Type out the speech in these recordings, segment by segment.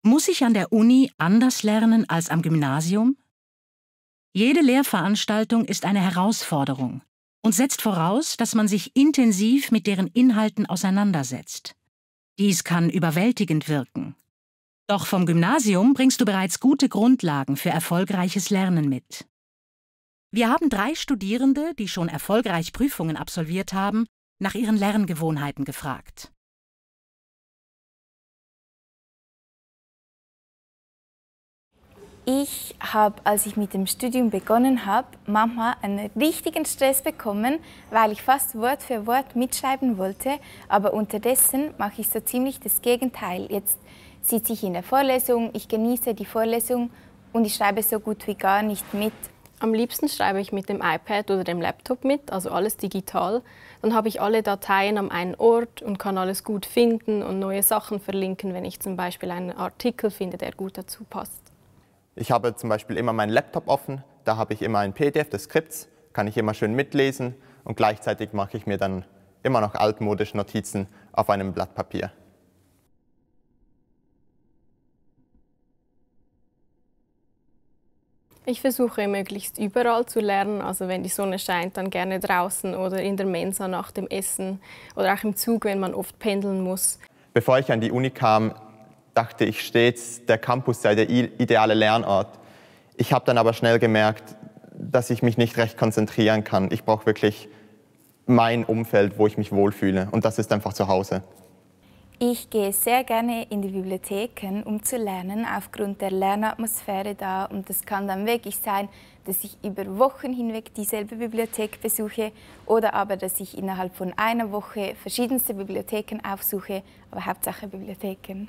Muss ich an der Uni anders lernen als am Gymnasium? Jede Lehrveranstaltung ist eine Herausforderung und setzt voraus, dass man sich intensiv mit deren Inhalten auseinandersetzt. Dies kann überwältigend wirken. Doch vom Gymnasium bringst du bereits gute Grundlagen für erfolgreiches Lernen mit. Wir haben 3 Studierende, die schon erfolgreich Prüfungen absolviert haben, nach ihren Lerngewohnheiten gefragt. Ich habe, als ich mit dem Studium begonnen habe, manchmal einen richtigen Stress bekommen, weil ich fast Wort für Wort mitschreiben wollte, aber unterdessen mache ich so ziemlich das Gegenteil. Jetzt sitze ich in der Vorlesung, ich genieße die Vorlesung und ich schreibe so gut wie gar nicht mit. Am liebsten schreibe ich mit dem iPad oder dem Laptop mit, also alles digital. Dann habe ich alle Dateien am einen Ort und kann alles gut finden und neue Sachen verlinken, wenn ich zum Beispiel einen Artikel finde, der gut dazu passt. Ich habe zum Beispiel immer meinen Laptop offen, da habe ich immer ein PDF des Skripts, kann ich immer schön mitlesen und gleichzeitig mache ich mir dann immer noch altmodisch Notizen auf einem Blatt Papier. Ich versuche möglichst überall zu lernen, also wenn die Sonne scheint, dann gerne draußen oder in der Mensa nach dem Essen oder auch im Zug, wenn man oft pendeln muss. Bevor ich an die Uni kam, dachte ich stets, der Campus sei der ideale Lernort. Ich habe dann aber schnell gemerkt, dass ich mich nicht recht konzentrieren kann. Ich brauche wirklich mein Umfeld, wo ich mich wohlfühle, und das ist einfach zu Hause. Ich gehe sehr gerne in die Bibliotheken, um zu lernen, aufgrund der Lernatmosphäre da. Und das kann dann wirklich sein, dass ich über Wochen hinweg dieselbe Bibliothek besuche oder aber, dass ich innerhalb von einer Woche verschiedenste Bibliotheken aufsuche, aber Hauptsache Bibliotheken.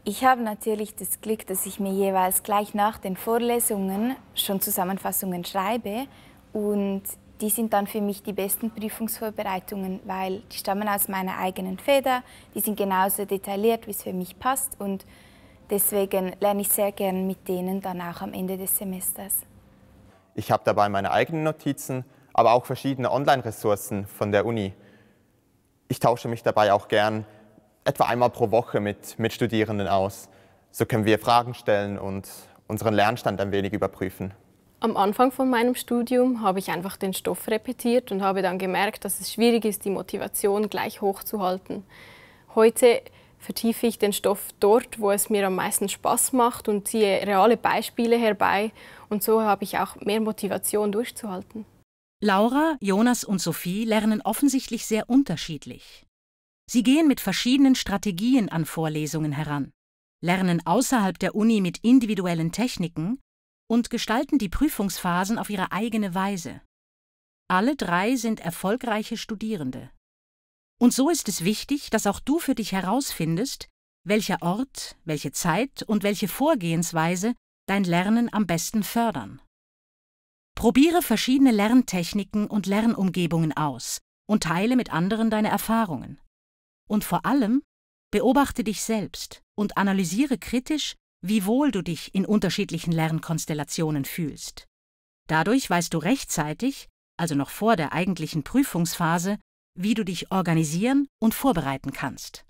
Ich habe natürlich das Glück, dass ich mir jeweils gleich nach den Vorlesungen schon Zusammenfassungen schreibe, und die sind dann für mich die besten Prüfungsvorbereitungen, weil die stammen aus meiner eigenen Feder, die sind genauso detailliert, wie es für mich passt, und deswegen lerne ich sehr gern mit denen dann auch am Ende des Semesters. Ich habe dabei meine eigenen Notizen, aber auch verschiedene Online-Ressourcen von der Uni. Ich tausche mich dabei auch gern etwa einmal pro Woche mit Mitstudierenden aus. So können wir Fragen stellen und unseren Lernstand ein wenig überprüfen. Am Anfang von meinem Studium habe ich einfach den Stoff repetiert und habe dann gemerkt, dass es schwierig ist, die Motivation gleich hoch zu halten. Heute vertiefe ich den Stoff dort, wo es mir am meisten Spaß macht, und ziehe reale Beispiele herbei, und so habe ich auch mehr Motivation durchzuhalten. Laura, Jonas und Sophie lernen offensichtlich sehr unterschiedlich. Sie gehen mit verschiedenen Strategien an Vorlesungen heran, lernen außerhalb der Uni mit individuellen Techniken und gestalten die Prüfungsphasen auf ihre eigene Weise. Alle 3 sind erfolgreiche Studierende. Und so ist es wichtig, dass auch du für dich herausfindest, welcher Ort, welche Zeit und welche Vorgehensweise dein Lernen am besten fördern. Probiere verschiedene Lerntechniken und Lernumgebungen aus und teile mit anderen deine Erfahrungen. Und vor allem, beobachte dich selbst und analysiere kritisch, wie wohl du dich in unterschiedlichen Lernkonstellationen fühlst. Dadurch weißt du rechtzeitig, also noch vor der eigentlichen Prüfungsphase, wie du dich organisieren und vorbereiten kannst.